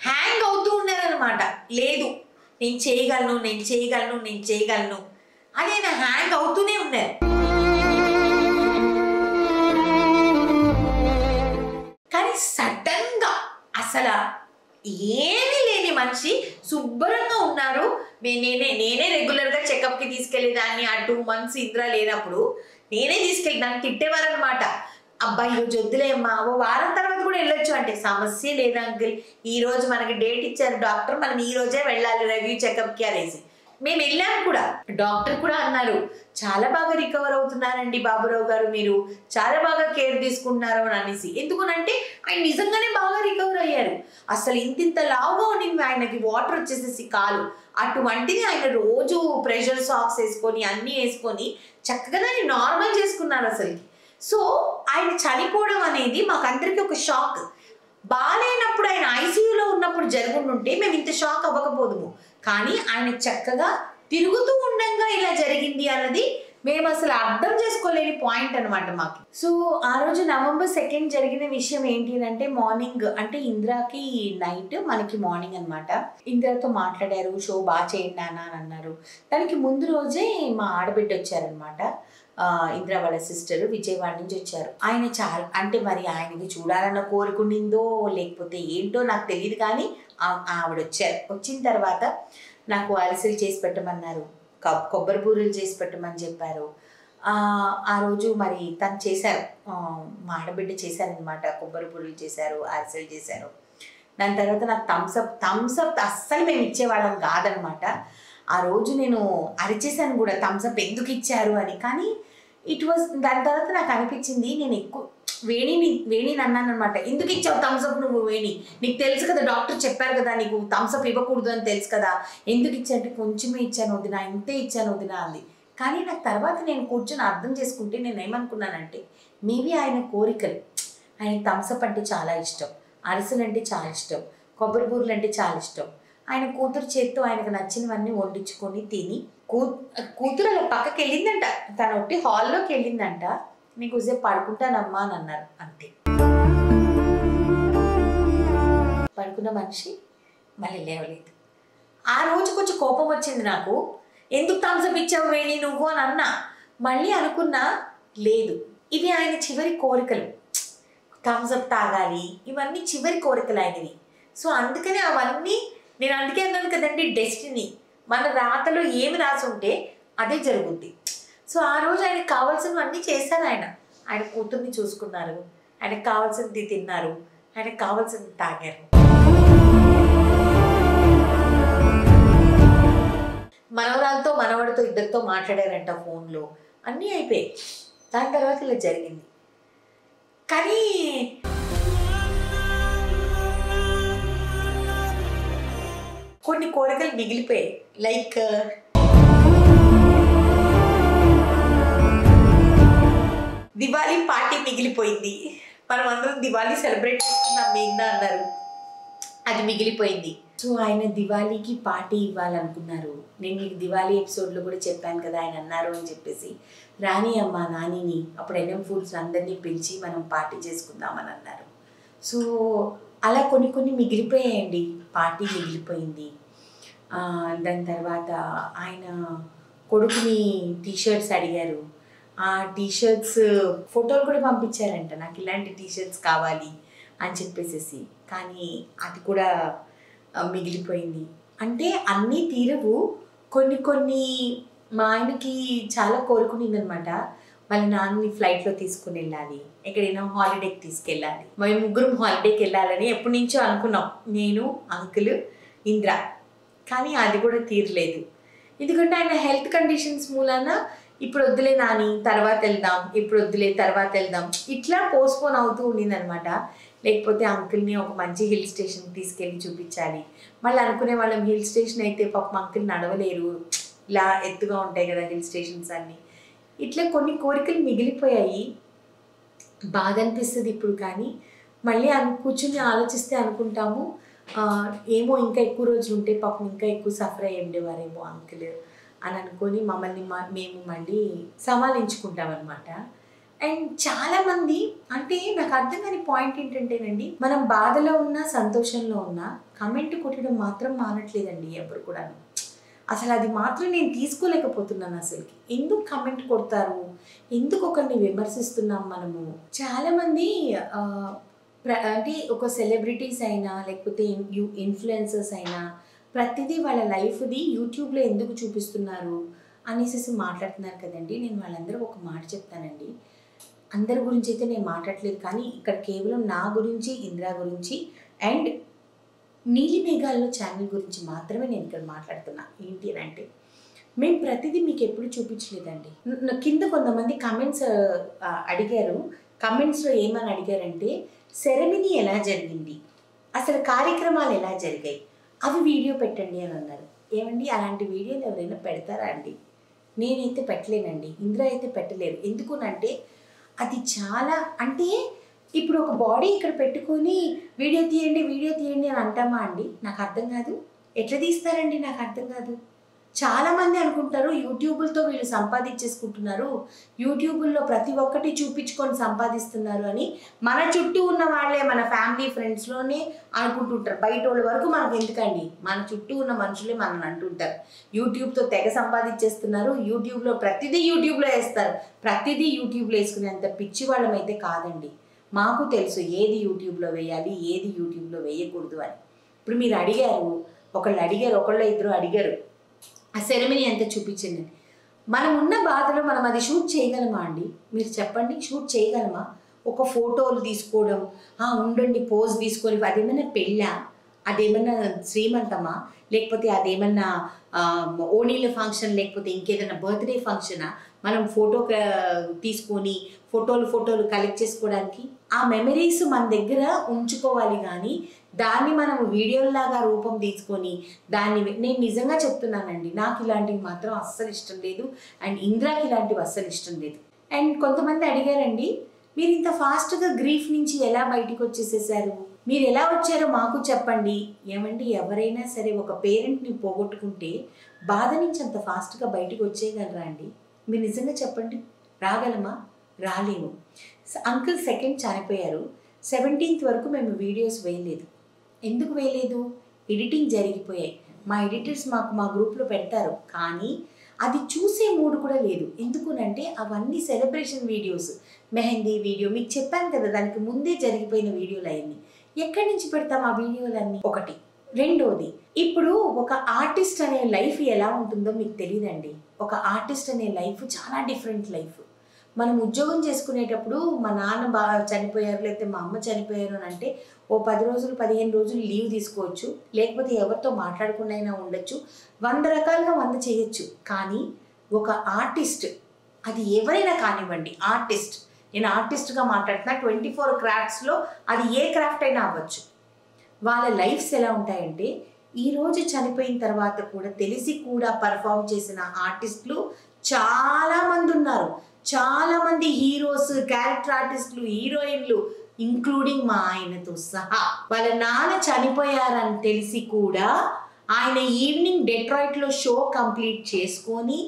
హ్యాంగ్ అవుతూ ఉన్నారనమాట. లేదు నేను చేయగలను అని ఆయన హ్యాంగ్ అవుతూనే ఉన్నారు. కానీ సడన్గా అసలు ఏమీ లేని మనిషి శుభ్రంగా ఉన్నారు. నేనే రెగ్యులర్గా చెకప్కి తీసుకెళ్ళేదాన్ని. ఆ 2 months ఇంద్ర లేనప్పుడు నేనే తీసుకెళ్ళి తిట్టేవారు అనమాట. అబ్బాయి ఈరోజు వద్దులే అమ్మా, ఓ వారం తర్వాత కూడా వెళ్ళొచ్చు అంటే, సమస్య లేదు అంకుల్, ఈరోజు మనకి డేట్ ఇచ్చారు డాక్టర్, మనం ఈ రోజే వెళ్ళాలి రివ్యూ చెకప్కి అనేసి. మేము వెళ్ళాము కూడా. డాక్టర్ కూడా అన్నారు, చాలా బాగా రికవర్ అవుతున్నారండి బాబురావు గారు, మీరు చాలా బాగా కేర్ తీసుకుంటున్నారు అని అనేసి. ఎందుకనంటే ఆయన నిజంగానే బాగా రికవర్ అయ్యారు. అసలు ఇంత లావుగా ఉండింది ఆయనకి, వాటర్ వచ్చేసేసి కాలు, అటువంటిది ఆయన రోజు ప్రెషర్ సాక్స్ వేసుకొని అన్నీ వేసుకొని చక్కగా దాన్ని నార్మల్ చేసుకున్నారు అసలు. సో ఆయన చనిపోవడం అనేది మాకందరికీ ఒక షాక్. బాగాలేనప్పుడు ఆయన ఐసీయూలో ఉన్నప్పుడు జరుగుంటే మేము ఇంత షాక్ అవ్వకపోదుము. కానీ ఆయన చక్కగా తిరుగుతూ ఉండగా ఇలా జరిగింది అన్నది మేము అసలు అర్థం చేసుకోలేని పాయింట్ అనమాట మాకు. సో ఆ రోజు November 2nd జరిగిన విషయం ఏంటి అంటే, మార్నింగ్ అంటే ఇందిరాకి నైట్, మనకి మార్నింగ్ అనమాట. ఇందిరాతో మాట్లాడారు, షో బాగా చేయండి నాన్న అని అన్నారు. దానికి ముందు రోజే మా ఆడబిడ్డ వచ్చారనమాట, ఇందిరా వాళ్ళ సిస్టర్ విజయవాడ నుంచి వచ్చారు. ఆయన చాలా అంటే మరి ఆయనకి చూడాలన్న కోరుకుండిందో లేకపోతే ఏంటో నాకు తెలియదు, కానీ ఆవిడ వచ్చారు. వచ్చిన తర్వాత నాకు అరిసెలు చేసి పెట్టమన్నారు, కొబ్బరి బూరెలు చేసి పెట్టమని చెప్పారు. ఆ రోజు మరి తను చేశారు, మా ఆడబిడ్డ చేశారనమాట, కొబ్బరి బూరెలు చేశారు, అరిసెలు చేశారు. దాని తర్వాత నాకు థమ్స్అప్ అస్సలు మేము ఇచ్చేవాళ్ళం కాదనమాట. ఆ రోజు నేను అరిచేసాను కూడా థమ్స్అప్ ఎందుకు ఇచ్చారు అని. కానీ దాని తర్వాత నాకు అనిపించింది, నేను ఎక్కువ వేణిని అన్నాను అనమాట, ఎందుకు ఇచ్చావు థమ్స్అప్ నువ్వు వేణి, నీకు తెలుసు కదా డాక్టర్ చెప్పారు కదా నీకు థమ్స్అప్ ఇవ్వకూడదు అని తెలుసు కదా, ఎందుకు ఇచ్చానంటే కొంచెమే ఇచ్చాను వదినా, ఇంతే ఇచ్చాను వదినా అంది. కానీ నాకు తర్వాత నేను కూర్చొని అర్థం చేసుకుంటే నేను ఏమనుకున్నానంటే, మేబీ ఆయన కోరికలు, ఆయన థమ్స్అప్ అంటే చాలా ఇష్టం, అరిసెలు అంటే చాలా ఇష్టం, కొబ్బరి బూరెలు అంటే చాలా ఇష్టం. ఆయన కూతురు చేత్తో ఆయనకు నచ్చినవన్నీ వండించుకొని తిని కూతురు అలా పక్కకి వెళ్ళిందంట, తను ఒకటి హాల్లోకి వెళ్ళిందంట, నీకు కొద్దిసేపు పడుకుంటానమ్మా అని అన్నారు. అంతే, పడుకున్న మనిషి మళ్ళీ లేవలేదు. ఆ రోజు కొంచెం కోపం వచ్చింది నాకు, ఎందుకు థమ్స్అప్ ఇచ్చావు వేణి నువ్వు అని అన్నా. మళ్ళీ అనుకున్నా, లేదు ఇవి ఆయన చివరి కోరికలు, థమ్స్అప్ తాగాలి, ఇవన్నీ చివరి కోరికలు ఆయనవి. సో అందుకనే అవన్నీ నేను అందుకే అన్నాను కదండి, డెస్టినీ, మన రాతలో ఏమి రాసి ఉంటే అదే జరుగుద్ది. సో ఆ రోజు ఆయనకు కావాల్సినవన్నీ చేశారు. ఆయన కూతుర్ని చూసుకున్నారు, ఆయనకు కావాల్సింది తిన్నారు, ఆయనకు కావాల్సింది తాగారు. మనవరాలతో మనవడితో ఇద్దరితో మాట్లాడారంట ఫోన్లో, అన్నీ అయిపోయాయి. దాని తర్వాత ఇలా జరిగింది. కానీ కొన్ని కోరికలు మిగిలిపోయాయి. లైక్ దివాళీ పార్టీ మిగిలిపోయింది. మనం అందరం దివాళీ సెలబ్రేట్ చేసుకున్నాం మేఘ్నా అన్నారు, అది మిగిలిపోయింది. సో ఆయన దివాళీకి పార్టీ ఇవ్వాలనుకున్నారు. నేను మీకు దివాళీ ఎపిసోడ్లో కూడా చెప్పాను కదా, ఆయన అన్నారు అని చెప్పేసి, రాణి అమ్మ నానిని, అప్పుడు ఎన్ఎం ఫుడ్స్ అందరినీ పిలిచి మనం పార్టీ చేసుకుందామని అన్నారు. సో అలా కొన్ని మిగిలిపోయాయండి. పార్టీ మిగిలిపోయింది. దాని తర్వాత ఆయన కొడుకుని టీషర్ట్స్ అడిగారు. ఆ టీషర్ట్స్ ఫోటోలు కూడా పంపించారంట, నాకు ఇలాంటి టీషర్ట్స్ కావాలి అని చెప్పేసి. కానీ అది కూడా మిగిలిపోయింది. అంటే అన్నీ తీరవు. కొన్ని మా ఆయనకి చాలా కోరుకునిందనమాట, వాళ్ళ నాన్నని ఫ్లైట్లో తీసుకుని వెళ్ళాలి, ఎక్కడైనా హాలిడేకి తీసుకెళ్ళాలి, మేము ముగ్గురం హాలిడేకి వెళ్ళాలని ఎప్పటి నుంచో అనుకున్నాం, నేను, అంకుల్, ఇంద్ర. కానీ అది కూడా తీరలేదు. ఎందుకంటే ఆయన హెల్త్ కండిషన్స్ మూలాన ఇప్పుడు వద్దులే నాని తర్వాత వెళ్దాం, ఇప్పుడు వద్దులే తర్వాత వెళ్దాం, ఇట్లా పోస్ట్పోన్ అవుతూ ఉండిందనమాట. లేకపోతే అంకుల్ని ఒక మంచి హిల్ స్టేషన్కి తీసుకెళ్ళి చూపించాలి. మళ్ళీ అనుకునే వాళ్ళం హిల్ స్టేషన్ అయితే పాపం అంకుల్ నడవలేరు, ఇలా ఎత్తుగా ఉంటాయి కదా హిల్ స్టేషన్స్ అన్నీ. ఇట్లా కొన్ని కోరికలు మిగిలిపోయాయి. బాధ అనిపిస్తుంది ఇప్పుడు. కానీ మళ్ళీ కూర్చుని ఆలోచిస్తే అనుకుంటాము, ఏమో ఇంకా ఎక్కువ రోజులు ఉంటే పాపం ఇంకా ఎక్కువ సఫర్ అయ్యి ఉండేవారేమో అంకుల్ అని అనుకొని మమ్మల్ని మేము మళ్ళీ సమాలించుకుంటాం అనమాట. అండ్ చాలామంది, అంటే నాకు అర్థం కాని పాయింట్ ఏంటంటేనండి, మనం బాధలో ఉన్నా సంతోషంలో ఉన్నా కమెంట్ కొట్టడం మాత్రం మానట్లేదండి ఎవరు కూడాను. అసలు అది మాత్రం నేను తీసుకోలేకపోతున్నాను. అసలుకి ఎందుకు కమెంట్ కొడతారు, ఎందుకు ఒకరిని విమర్శిస్తున్నాం మనము. చాలామంది అంటే ఒక సెలబ్రిటీస్ అయినా లేకపోతే ఇన్ఫ్లుయెన్సర్స్ అయినా ప్రతిదీ వాళ్ళ లైఫ్ది యూట్యూబ్లో ఎందుకు చూపిస్తున్నారు అనేసి మాట్లాడుతున్నారు కదండి. నేను వాళ్ళందరూ ఒక మాట చెప్తానండి, అందరి గురించి అయితే నేను మాట్లాడలేదు, కానీ ఇక్కడ కేవలం నా గురించి, ఇంద్రా గురించి అండ్ నీలి మేఘాల్లో ఛానల్ గురించి మాత్రమే నేను ఇక్కడ మాట్లాడుతున్నా. ఏంటి అని అంటే, మేము ప్రతిదీ మీకు ఎప్పుడు చూపించలేదండి. కింద కొంతమంది కమెంట్స్ అడిగారు. కమెంట్స్లో ఏమని అడిగారంటే, సెరమనీ ఎలా జరిగింది, అసలు కార్యక్రమాలు ఎలా జరిగాయి, అవి వీడియో పెట్టండి అని అన్నారు. ఏమండి అలాంటి వీడియోలు ఎవరైనా పెడతారా అండి? నేనైతే పెట్టలేనండి, ఇంద్ర అయితే పెట్టలేరు. ఎందుకునంటే అది చాలా, అంటే ఇప్పుడు ఒక బాడీ ఇక్కడ పెట్టుకొని వీడియో తీయండి అని అంటామా అండి? నాకు అర్థం కాదు. ఎట్లా తీస్తారండి? నాకు అర్థం కాదు. చాలామంది అనుకుంటారు యూట్యూబులతో వీళ్ళు సంపాదించేసుకుంటున్నారు, యూట్యూబుల్లో ప్రతి ఒక్కటి చూపించుకొని సంపాదిస్తున్నారు అని. మన చుట్టూ ఉన్న వాళ్ళే, మన ఫ్యామిలీ ఫ్రెండ్స్లోనే అనుకుంటుంటారు. బయట వాళ్ళ వరకు మనకు ఎందుకండి, మన చుట్టూ ఉన్న మనుషులే మనల్ని అంటుంటారు యూట్యూబ్తో తెగ సంపాదించేస్తున్నారు, యూట్యూబ్లో ప్రతిదీ యూట్యూబ్లో వేస్తారు, ప్రతిదీ యూట్యూబ్లో వేసుకునేంత పిచ్చి వాళ్ళమైతే కాదండి. మాకు తెలుసు ఏది యూట్యూబ్లో వేయాలి, ఏది యూట్యూబ్లో వేయకూడదు అని. ఇప్పుడు మీరు అడిగారు, ఒకళ్ళు ఇద్దరు అడిగారు ఆ సెరమనీ ఎంత చూపించింది. మనం ఉన్న బాధలో మనం అది షూట్ చేయగలమా అండి? మీరు చెప్పండి, షూట్ చేయగలమా? ఒక ఫోటోలు తీసుకోవడం, ఉండండి పోజ్ తీసుకొని, అదేమైనా పెళ్ళా, అదేమన్నా శ్రీమంతమా, లేకపోతే అదేమన్నా ఓణీల ఫంక్షన్, లేకపోతే ఇంకేదైనా బర్త్డే ఫంక్షనా, మనం ఫోటో తీసుకొని ఫోటోలు కలెక్ట్ చేసుకోవడానికి? ఆ మెమరీస్ మన దగ్గర ఉంచుకోవాలి, కానీ దాన్ని మనం వీడియోలాగా రూపం తీసుకొని నేను నిజంగా చెప్తున్నానండి, నాకు ఇలాంటివి మాత్రం అస్సలు ఇష్టం లేదు, అండ్ ఇంద్రాకి ఇలాంటివి అస్సలు ఇష్టం లేదు. అండ్ కొంతమంది అడిగారండి, మీరు ఇంత ఫాస్ట్గా గ్రీఫ్ నుంచి ఎలా బయటికి వచ్చేసేసారు, మీరు ఎలా వచ్చారో మాకు చెప్పండి. ఏమండి, ఎవరైనా సరే ఒక పేరెంట్ని పోగొట్టుకుంటే బాధ నుంచి అంత ఫాస్ట్గా బయటకు వచ్చేయగలరా అండి? మీరు నిజంగా చెప్పండి, రాగలమా? రాలేము. అంకుల్ సెకండ్ చనిపోయారు, 17th వరకు మేము వీడియోస్ వేయలేదు. ఎందుకు వేయలేదు? ఎడిటింగ్ జరిగిపోయాయి. మా ఎడిటర్స్ మా గ్రూప్లో పెడతారు, కానీ అది చూసే మూడు కూడా లేదు. ఎందుకునంటే అవన్నీ సెలబ్రేషన్ వీడియోస్, మెహందీ వీడియో మీకు చెప్పాను కదా, దానికి ముందే జరిగిపోయిన వీడియోలు అవన్నీ ఎక్కడి నుంచి పెడతాం ఆ వీడియోలన్నీ? ఒకటి. రెండోది, ఇప్పుడు ఒక ఆర్టిస్ట్ అనే లైఫ్ ఎలా ఉంటుందో మీకు తెలియదండి. ఒక ఆర్టిస్ట్ అనే లైఫ్ చాలా డిఫరెంట్ లైఫ్. మనం ఉద్యోగం చేసుకునేటప్పుడు మా నాన్న చనిపోయారు, లేకపోతే మా అమ్మ చనిపోయారు అని అంటే ఓ 10 రోజులు 15 రోజులు లీవ్ తీసుకోవచ్చు, లేకపోతే ఎవరితో మాట్లాడకుండా అయినా ఉండొచ్చు, 100 రకాలుగా 100 చేయొచ్చు. కానీ ఒక ఆర్టిస్ట్, అది ఎవరైనా కానివ్వండి, ఆర్టిస్ట్, నేను ఆర్టిస్ట్గా మాట్లాడుతున్నా, 24 క్రాఫ్ట్స్లో అది ఏ క్రాఫ్ట్ అయినా అవ్వచ్చు. వాళ్ళ లైఫ్స్ ఎలా ఉంటాయంటే, ఈరోజు చనిపోయిన తర్వాత కూడా తెలిసి కూడా పర్ఫామ్ చేసిన ఆర్టిస్టులు చాలామంది ఉన్నారు. చాలామంది హీరోస్, క్యారెక్టర్ ఆర్టిస్టులు, హీరోయిన్లు, ఇంక్లూడింగ్ మా ఆయనతో సహా. వాళ్ళ నాన్న చనిపోయారని తెలిసి కూడా ఆయన ఈవినింగ్ డెట్రాయిట్లో షో కంప్లీట్ చేసుకొని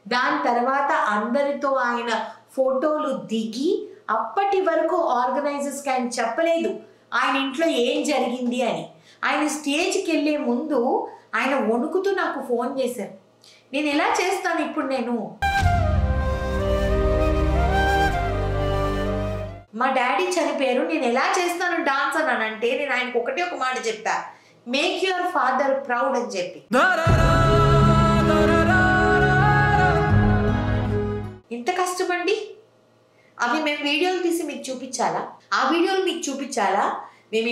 దాని తర్వాత అందరితో ఆయన ఫోటోలు దిగి, అప్పటి వరకు ఆర్గనైజర్స్కి ఆయన చెప్పలేదు ఆయన ఇంట్లో ఏం జరిగింది అని. ఆయన స్టేజ్కి వెళ్ళే ముందు ఆయన వణుకుతూ నాకు ఫోన్ చేశారు. నేను ఎలా చేస్తాను ఇప్పుడు, నేను మా డాడీ చనిపోయారు, నేను ఎలా చేస్తాను డాన్స్ అని అంటే, నేను ఆయనకు ఒకటే ఒక మాట చెప్పా, మేక్ యువర్ ఫాదర్ ప్రౌడ్ అని చెప్పి. ఎంత కష్టమండి. అవి మేము వీడియోలు తీసి మీకు చూపించాలా? ఆ వీడియోలు మీకు చూపించాలా? మేము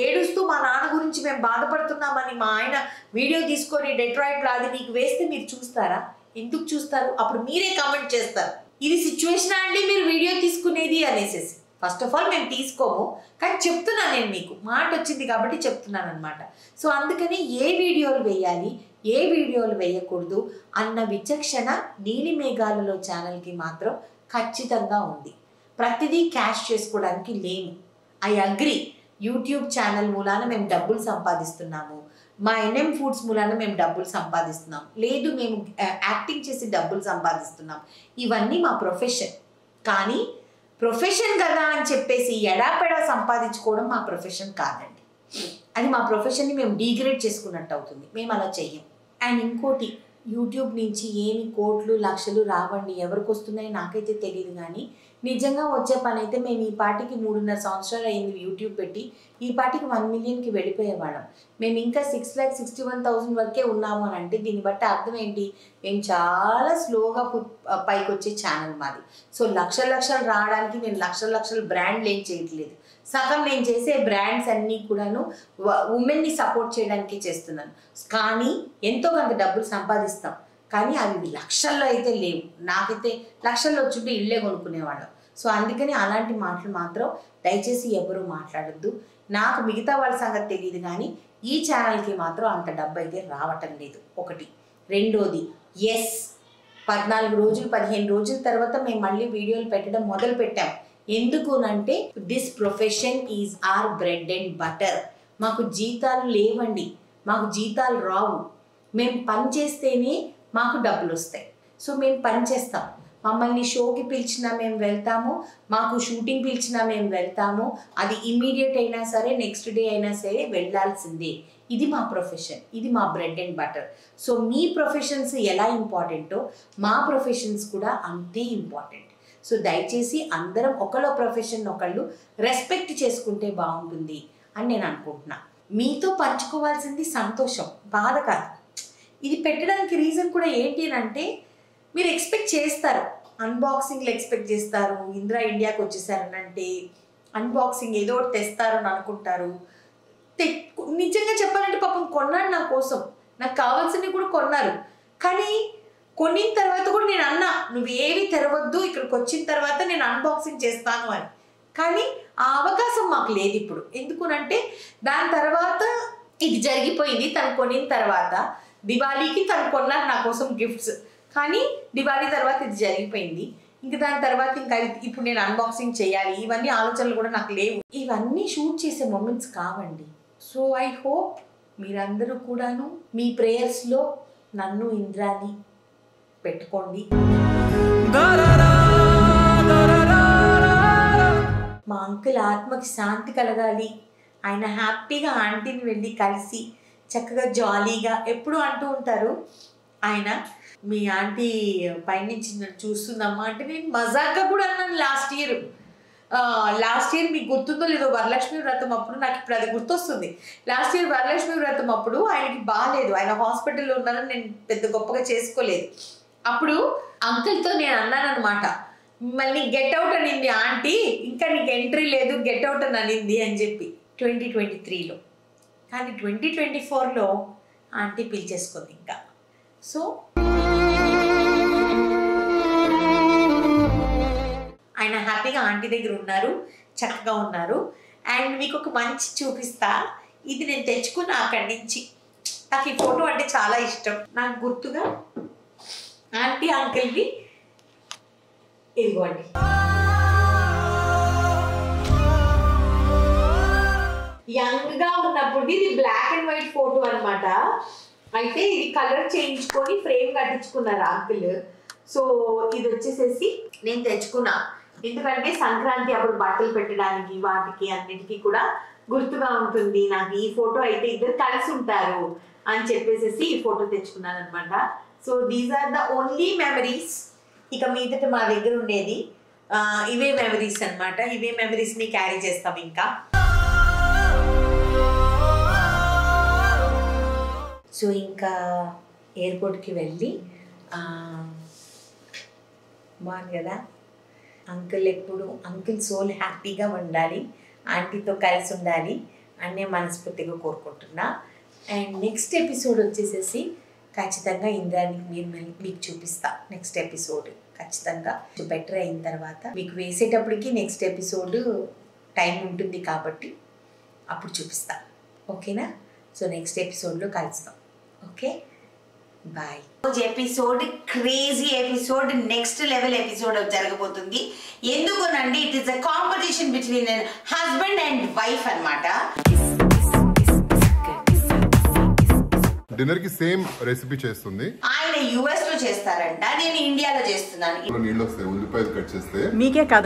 ఏడుస్తూ మా నాన్న గురించి మేము బాధపడుతున్నామని మా ఆయన వీడియో తీసుకొని డెట్రాయిట్లో అది మీకు వేస్తే మీరు చూస్తారా? ఎందుకు చూస్తారు? అప్పుడు మీరే కామెంట్ చేస్తారు, ఇది సిచ్యువేషన్ అండి మీరు వీడియో తీసుకునేది అనేసేసి. ఫస్ట్ ఆఫ్ ఆల్ మేము తీసుకోము, కానీ చెప్తున్నాను, నేను మీకు మాట వచ్చింది కాబట్టి చెప్తున్నాను అనమాట. సో అందుకని ఏ వీడియోలు వేయాలి, ఏ వీడియోలు వేయకూడదు అన్న విచక్షణ నీలి మేఘాలలో ఛానల్కి మాత్రం ఖచ్చితంగా ఉంది. ప్రతిదీ క్యాష్ చేసుకోవడానికి లేము. ఐ అగ్రి, యూట్యూబ్ ఛానల్ మూలాన మేము డబ్బులు సంపాదిస్తున్నాము, మా ఎన్ఎం ఫుడ్స్ మూలాన మేము డబ్బులు సంపాదిస్తున్నాం, లేదు మేము యాక్టింగ్ చేసి డబ్బులు సంపాదిస్తున్నాం, ఇవన్నీ మా ప్రొఫెషన్. కానీ ప్రొఫెషన్ కదా అని చెప్పేసి ఎడాపెడా సంపాదించుకోవడం మా ప్రొఫెషన్ కాదండి. అది మా ప్రొఫెషన్ని మేము డీగ్రేడ్ చేసుకున్నట్టు అవుతుంది. మేము అలా చెయ్యం. అండ్ ఇంకోటి, యూట్యూబ్ నుంచి ఏమి కోట్లు లక్షలు రావండి, ఎవరికి వస్తున్నాయో నాకైతే తెలియదు, కానీ నిజంగా వచ్చే పని అయితే మేము ఈ పాటికి 3.5 సంవత్సరాలు అయింది యూట్యూబ్ పెట్టి, ఈ పాటికి 1 మిలియన్కి వెళ్ళిపోయేవాళ్ళం. మేము ఇంకా 6,61,000 వరకే ఉన్నాము అని అంటే దీన్ని బట్టి అర్థం ఏంటి? మేము చాలా స్లోగా పైకి వచ్చే ఛానల్ మాది. సో లక్షలు రావడానికి నేను లక్షలు బ్రాండ్లు ఏం చేయట్లేదు. సగం నేను చేసే బ్రాండ్స్ అన్నీ కూడాను ఉమెన్ని సపోర్ట్ చేయడానికి చేస్తున్నాను. కానీ ఎంతో కొంత డబ్బులు సంపాదిస్తాం, కానీ అవి లక్షల్లో అయితే లేవు. నాకైతే లక్షల్లో వచ్చుంటే ఇళ్ళే కొనుక్కునేవాళ్ళం. సో అందుకని అలాంటి మాటలు మాత్రం దయచేసి ఎవరు మాట్లాడద్దు. నాకు మిగతా వాళ్ళ సంగతి తెలియదు, కానీ ఈ ఛానల్కి మాత్రం అంత డబ్బు అయితే రావటం లేదు. ఒకటి. రెండోది, 14 రోజులు 15 రోజుల తర్వాత మేము మళ్ళీ వీడియోలు పెట్టడం మొదలు పెట్టాం. ఎందుకునంటే this profession is our bread and butter. మాకు జీతాలు లేవండి, మాకు జీతాలు రావు. మేము పని చేస్తేనే మాకు డబ్బులు వస్తాయి. సో మేము పని చేస్తాం. మమ్మల్ని షోకి పిలిచినా మేము వెళ్తాము, మాకు షూటింగ్ పిలిచినా మేము వెళ్తాము. అది ఇమ్మీడియట్ అయినా సరే, నెక్స్ట్ డే అయినా సరే వెళ్ళాల్సిందే. ఇది మా ప్రొఫెషన్, ఇది మా bread and butter. So me professions ఎలా ఇంపార్టెంటో మా ప్రొఫెషన్స్ కూడా అంతే ఇంపార్టెంట్. సో దయచేసి అందరం ఒకళ్ళ ప్రొఫెషన్ ఒకళ్ళు రెస్పెక్ట్ చేసుకుంటే బాగుంటుంది అని నేను అనుకుంటున్నా. మీతో పంచుకోవాల్సింది సంతోషం, బాధ కాదు. ఇది పెట్టడానికి రీజన్ కూడా ఏంటి అంటే, మీరు ఎక్స్పెక్ట్ చేస్తారు అన్బాక్సింగ్లు ఎక్స్పెక్ట్ చేస్తారు. ఇంద్ర ఇండియాకి వచ్చేసారనంటే అన్బాక్సింగ్ ఏదో ఒకటి తెస్తారని అనుకుంటారు. నిజంగా చెప్పాలంటే పాపం కొన్నాడు నా కోసం, నాకు కావాల్సినవి కూడా కొన్నారు. కానీ కొనిన తర్వాత కూడా నేను అన్నా, నువ్వు ఏవి తెరవద్దు, ఇక్కడికి వచ్చిన తర్వాత నేను అన్బాక్సింగ్ చేస్తాను అని. కానీ ఆ అవకాశం మాకు లేదు ఇప్పుడు. ఎందుకునంటే దాని తర్వాత ఇది జరిగిపోయింది. తను కొనిన తర్వాత దివాళీకి తను కొన్నారు నా కోసం గిఫ్ట్స్, కానీ దివాళీ తర్వాత ఇది జరిగిపోయింది. ఇంకా దాని తర్వాత ఇంకా ఇప్పుడు నేను అన్బాక్సింగ్ చేయాలి, ఇవన్నీ ఆలోచనలు కూడా నాకు లేవు. ఇవన్నీ షూట్ చేసే మూమెంట్స్ కావండి. సో ఐ హోప్ మీరందరూ కూడాను మీ ప్రేయర్స్లో నన్ను ఇంద్రాని పెట్టుకోండి. మా అంకుల్ ఆత్మకి శాంతి కలగాలి, ఆయన హ్యాపీగా ఆంటీని వెళ్ళి కలిసి చక్కగా జాలీగా ఎప్పుడు అంటూ ఉంటారు ఆయన, మీ ఆంటీ పైనుంచి నన్ను చూస్తుందమ్మా అంటే నేను మజాక్గా కూడా అన్నాను లాస్ట్ ఇయర్ మీకు గుర్తుందో లేదో, వరలక్ష్మి వ్రతం అప్పుడు, నాకు ఇప్పుడు అది గుర్తొస్తుంది. లాస్ట్ ఇయర్ వరలక్ష్మి వ్రతం అప్పుడు ఆయనకి బాగాలేదు, ఆయన హాస్పిటల్లో ఉన్నారని నేను పెద్ద గొప్పగా చేసుకోలేదు. అప్పుడు అంకుల్తో నేను అన్నాను అనమాట, మళ్ళీ గెట్ అవుట్ అనింది ఆంటీ, ఇంకా నీకు ఎంట్రీ లేదు, గెట్ అవుట్ అని అనింది అని చెప్పి 2023లో. కానీ 2024లో ఆంటీ పిలిచేసుకుంది ఇంకా. సో ఆయన హ్యాపీగా ఆంటీ దగ్గర ఉన్నారు, చక్కగా ఉన్నారు. అండ్ మీకు ఒక మంచి చూపిస్తా, ఇది నేను తెచ్చుకున్నా అక్కడి నుంచి. నాకు ఈ ఫోటో అంటే చాలా ఇష్టం. నాకు గుర్తుగా ఆంటీ అంకుల్వి ఇదిగోండి. యంగ్గా ఉన్నప్పుడు ఇది బ్లాక్ అండ్ వైట్ ఫోటో అనమాట. అయితే ఇది కలర్ చేయించుకొని ఫ్రేమ్ కట్టించుకున్నారు అంకుల్. సో ఇది వచ్చేసేసి నేను తెచ్చుకున్నా, ఎందుకంటే సంక్రాంతి అప్పుడు బట్టలు పెట్టడానికి వాటికి అన్నిటికీ కూడా గుర్తుగా ఉంటుంది. నాకు ఈ ఫోటో అయితే ఇద్దరు కలిసి ఉంటారు అని చెప్పేసి ఈ ఫోటో తెచ్చుకున్నాను అనమాట. So these are the only memories. ఇక మీదట మా దగ్గర ఉండేది ఇవే మెమరీస్ అనమాట. ఇవే మెమరీస్ని క్యారీ చేస్తాం ఇంకా. సో ఇంకా ఎయిర్పోర్ట్కి వెళ్ళి బాగుంది కదా, అంకుల్ సోల్ హ్యాపీగా ఉండాలి, ఆంటీతో కలిసి ఉండాలి అని నేను మనస్ఫూర్తిగా కోరుకుంటున్నా. అండ్ నెక్స్ట్ ఎపిసోడ్ వచ్చేసేసి ఖచ్చితంగా ఇంద్రానికి మీకు చూపిస్తా. నెక్స్ట్ ఎపిసోడ్ ఖచ్చితంగా బెటర్ అయిన తర్వాత మీకు వేసేటప్పటికి నెక్స్ట్ ఎపిసోడ్ టైం ఉంటుంది కాబట్టి అప్పుడు చూపిస్తా. ఓకేనా? సో నెక్స్ట్ ఎపిసోడ్లో కలుస్తాం. Okay, bye. రోజు episode crazy episode, next level episode జరగబోతుంది. ఎందుకునండి, it is a competition between husband and wife అన్నమాట. డిన్నర్ కి సేమ్ రెసిపీ చేస్తుంది. ఆయన యుఎస్ లో చేస్తారంట, నేను ఇండియాలో చేస్తున్నాను. నీళ్ళు వస్తాయి, ఉల్లిపాయలు కట్ చేస్తే మీకే కాదు